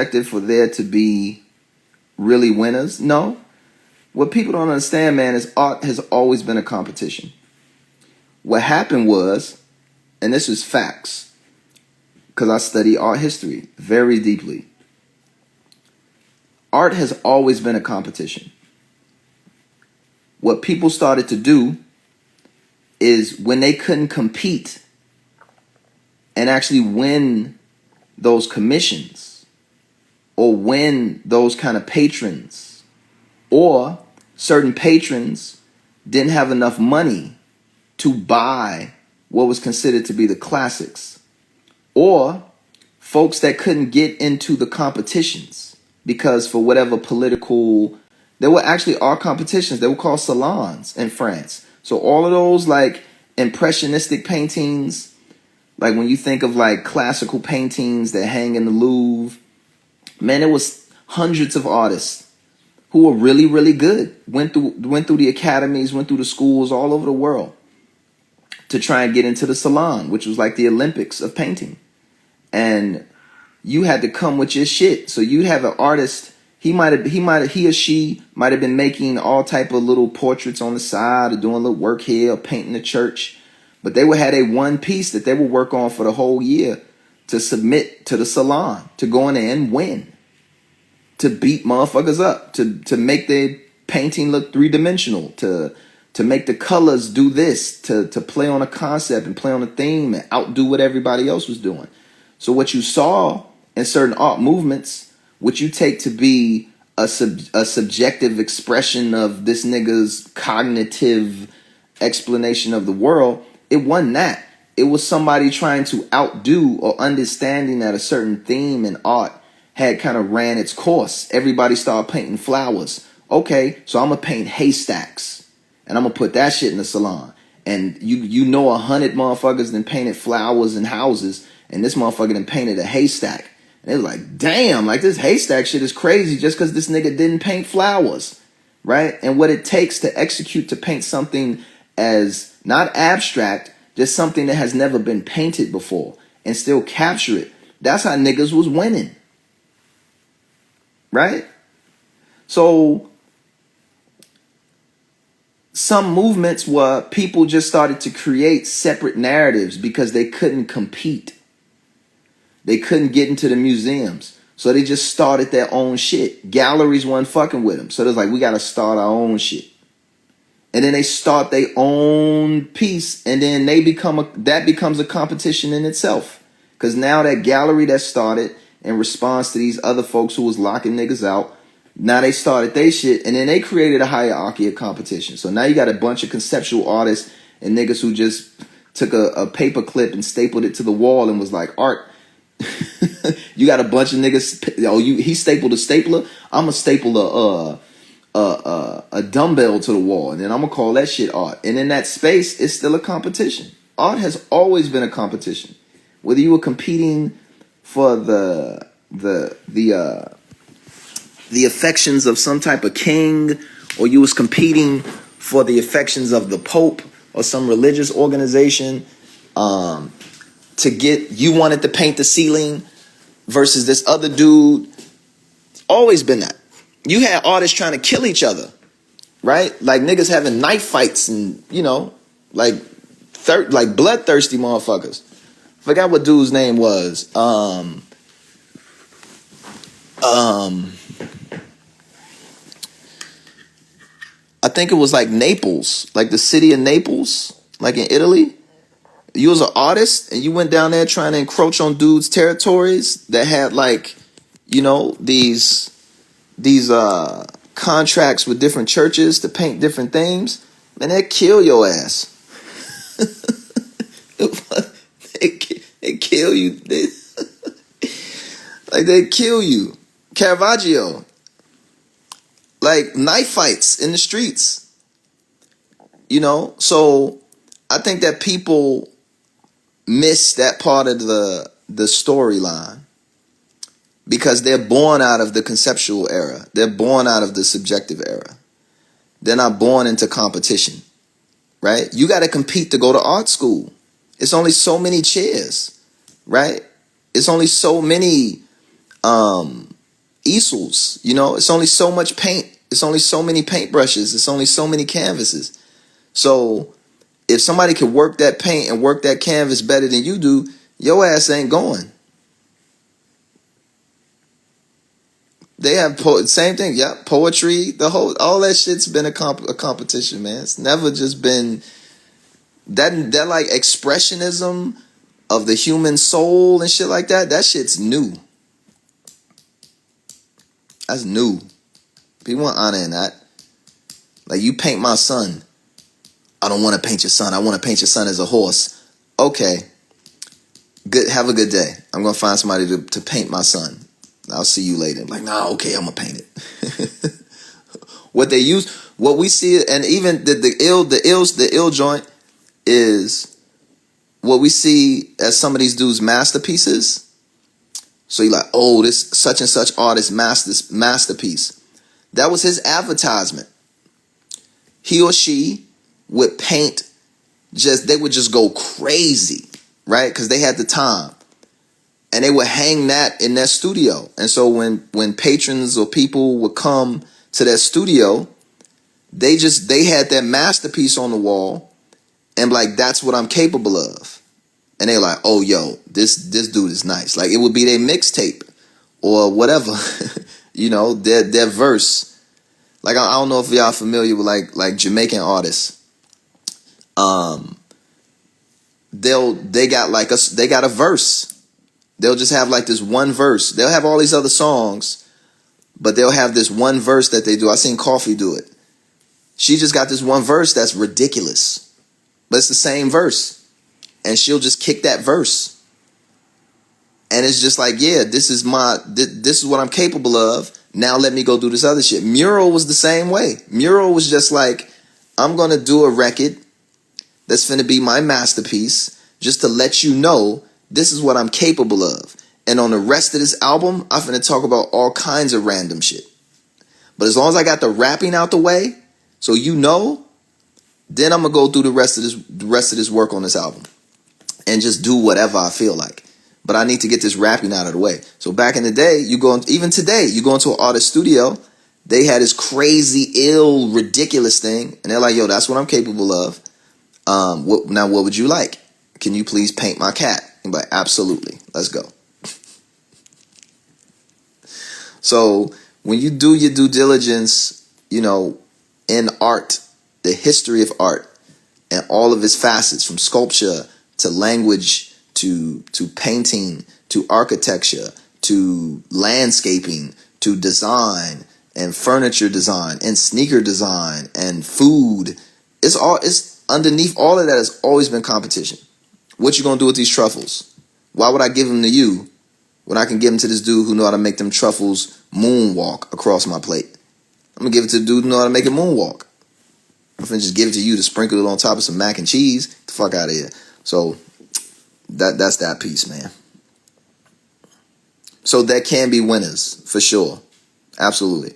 for there to be really winners. No. What people don't understand, man, is art has always been a competition. What happened was, and this is facts, because I study art history very deeply. Art has always been a competition. What people started to do is when they couldn't compete and actually win those commissions or win those kind of patrons, or certain patrons didn't have enough money to buy what was considered to be the classics, or folks that couldn't get into the competitions because for whatever political, there were actually art competitions. They were called salons in France. So all of those like impressionistic paintings, like when you think of like classical paintings that hang in the Louvre, man, it was hundreds of artists who were really, really good. Went through the academies, went through the schools all over the world to try and get into the salon, which was like the Olympics of painting. And you had to come with your shit. So you'd have an artist, he or she might have been making all type of little portraits on the side or doing a little work here or painting the church. But they would have a one piece that they would work on for the whole year to submit to the salon, to go in there and win, to beat motherfuckers up, to make their painting look three-dimensional, to make the colors do this, to play on a concept and play on a theme and outdo what everybody else was doing. So what you saw in certain art movements, which you take to be a subjective expression of this nigga's cognitive explanation of the world, it wasn't that. It was somebody trying to outdo or understanding that a certain theme in art had kind of ran its course. Everybody started painting flowers. Okay, so I'm going to paint haystacks. And I'm going to put that shit in the salon. And you know 100 motherfuckers then painted flowers and houses. And this motherfucker then painted a haystack. And they're like, damn, like this haystack shit is crazy just because this nigga didn't paint flowers. Right? And what it takes to execute to paint something as not abstract, just something that has never been painted before and still capture it. That's how niggas was winning. Right? So some movements were people just started to create separate narratives because they couldn't compete. They couldn't get into the museums. So they just started their own shit. Galleries weren't fucking with them. So there's like, we got to start our own shit. And then they start their own piece. And then that becomes a competition in itself. Because now that gallery that started in response to these other folks who was locking niggas out, now they started their shit, and then they created a hierarchy of competition. So now you got a bunch of conceptual artists and niggas who just took a paper clip and stapled it to the wall and was like, art. You got a bunch of niggas, he stapled a stapler, I'm gonna staple a dumbbell to the wall, and then I'm gonna call that shit art. And in that space, it's still a competition. Art has always been a competition. Whether you were competing for the affections of some type of king, or you was competing for the affections of the Pope or some religious organization, you wanted to paint the ceiling versus this other dude. Always been that. You had artists trying to kill each other, right? Like niggas having knife fights and, like bloodthirsty motherfuckers. Forgot what dude's name was. I think it was like Naples, like the city of Naples, like in Italy. You was an artist and you went down there trying to encroach on dudes' territories that had like, these contracts with different churches to paint different themes. Man, they'd kill your ass. They kill you. They kill you. Caravaggio. Like knife fights in the streets. So I think that people miss that part of the storyline because they're born out of the conceptual era. They're born out of the subjective era. They're not born into competition, right? You got to compete to go to art school. It's only so many chairs, right? It's only so many easels. You know, it's only so much paint. It's only so many paintbrushes. It's only so many canvases. So if somebody could work that paint and work that canvas better than you do, your ass ain't going. They have same thing. Yeah, poetry. All that shit's been a competition, man. It's never just been that like expressionism of the human soul and shit like that. That shit's new. That's new. People want honor in that. Like, you paint my son. I don't want to paint your son. I want to paint your son as a horse. Okay. Good. Have a good day. I'm gonna find somebody to paint my son. I'll see you later. Like, nah, okay, I'm gonna paint it. What we see, and even the ill joint is what we see as some of these dudes' masterpieces. So you're like, oh, this such and such artist masterpiece. That was his advertisement. He or she would paint, they would just go crazy, right? Because they had the time. And they would hang that in their studio. And so when patrons or people would come to their studio, they had their masterpiece on the wall and like, that's what I'm capable of. And they're like, oh, yo, this dude is nice. Like, it would be their mixtape or whatever, you know, their verse. Like, I don't know if y'all familiar with like Jamaican artists. They got a verse. They'll just have like this one verse. They'll have all these other songs, but they'll have this one verse that they do. I seen Coffee do it. She just got this one verse that's ridiculous, but it's the same verse. And she'll just kick that verse. And it's just like, yeah, this is what I'm capable of. Now let me go do this other shit. Mural was the same way. Mural was just like, I'm going to do a record that's finna be my masterpiece just to let you know this is what I'm capable of. And on the rest of this album, I'm finna talk about all kinds of random shit. But as long as I got the rapping out the way, so you know, then I'm gonna go through the rest of this work on this album and just do whatever I feel like. But I need to get this rapping out of the way. So back in the day, even today, you go into an artist studio, they had this crazy, ill, ridiculous thing, and they're like, yo, that's what I'm capable of. What would you like? Can you please paint my cat? I'm like, absolutely. Let's go. So when you do your due diligence, you know, in art, the history of art and all of its facets, from sculpture to language to painting to architecture to landscaping to design and furniture design and sneaker design and food, it's underneath all of that has always been competition. What you gonna do with these truffles? Why would I give them to you when I can give them to this dude who know how to make them truffles moonwalk across my plate? I'm gonna give it to the dude who know how to make it moonwalk. I'm gonna just give it to you to sprinkle it on top of some mac and cheese. Get the fuck out of here. So that's that piece, man. So there can be winners for sure, absolutely.